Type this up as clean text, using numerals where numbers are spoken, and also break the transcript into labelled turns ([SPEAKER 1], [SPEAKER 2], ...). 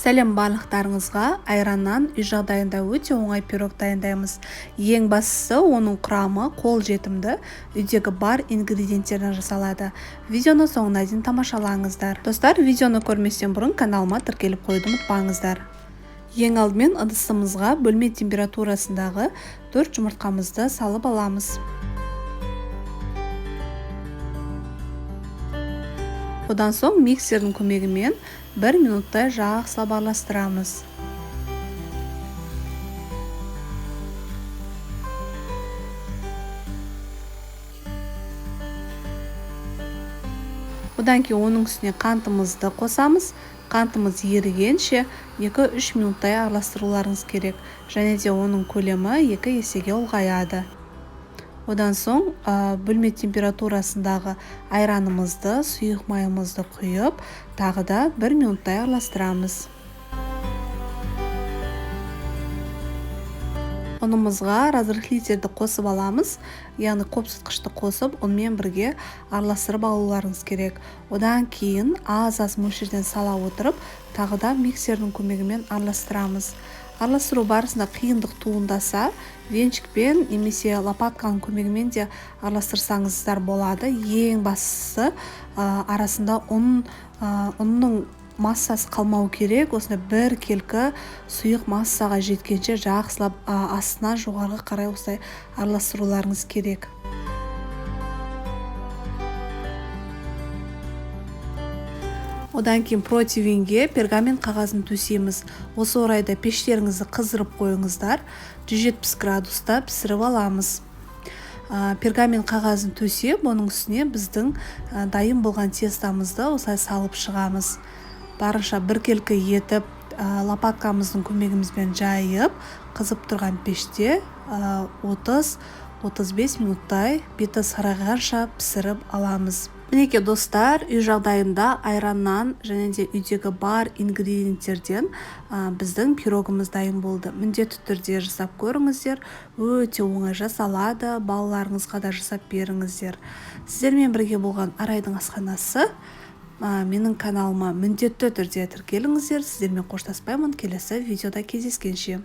[SPEAKER 1] Сәлем барлықтарыңызға. Айраннан үй жағдайында өте оңай пирог дайындаймыз. Ең бастысы оның құрамы қол жетімді, үйдегі бар ингредиенттерден жасалады. Видеоны соңына дейін тамашалаңыздар. Достар, видеоны көрместен бұрын каналыма тіркеліп қойды ұмытпаңыздар. Ең алдымен ыдысымызға бөлме температурасындағы 4 жұмыртқамызды салып аламыз. Одан соң миксердің көмегімен 1 минуттай жақсылап араластырамыз. Одан кейін оның үстіне қантымызды қосамыз. Қантымыз ерігенше 2-3 минуттай араластыруларыңыз керек. Және де оның көлемі 2 есеге ұлғаяды. Одан соң бөлме температурасындағы айранымызды, сұйық майымызды құйып, тағы да 1 минуттай араластырамыз. Ұнымызға разрыхлителді қосып аламыз, яғни қопсытқышты қосып, онымен бірге араластырып алуларыңыз керек. Одан кейін аз мөлшерден сала отырып, тағы да миксердің көмегімен араластырамыз. Араластыру барысында қиындық туындаса, венчикпен немесе лопатканың көмегімен де араластырсаңыздар болады. Ең бастысы арасында ұнның массасы қалмау керек. Осында бір келкі сұйық массаға жеткенше жақсылап астына жоғарғы қарай осылай араластыруларыңыз керек. Одан кейін противенге пергамент қағазын төсейміз. Осы орайда пештеріңізді қыздырып қойыңыздар. 170 градуста пісіріп аламыз. Пергамент қағазын төсеп, оның үстіне біздің дайын болған тестамызды осылай салып шығамыз. Барынша бір келкі етіп, лопаткамыздың көмегімізбен жайып, қызып тұрған пеште 30-35 минуттай беті сарайғанша пісіріп аламыз. Мінеке достар, үй жағдайында айраннан және де үйдегі бар ингредиенттерден біздің пирогымыз дайын болды. Міндетті түрде жасап көріңіздер. Өте оңай жасалады, балаларыңызға да жасап беріңіздер. Сіздермен бірге болған Арайдың асханасы. Менің каналыма міндетті түрде тіркеліңіздер. Сіздермен қоштаспаймын. Келесі видеода кездескенше.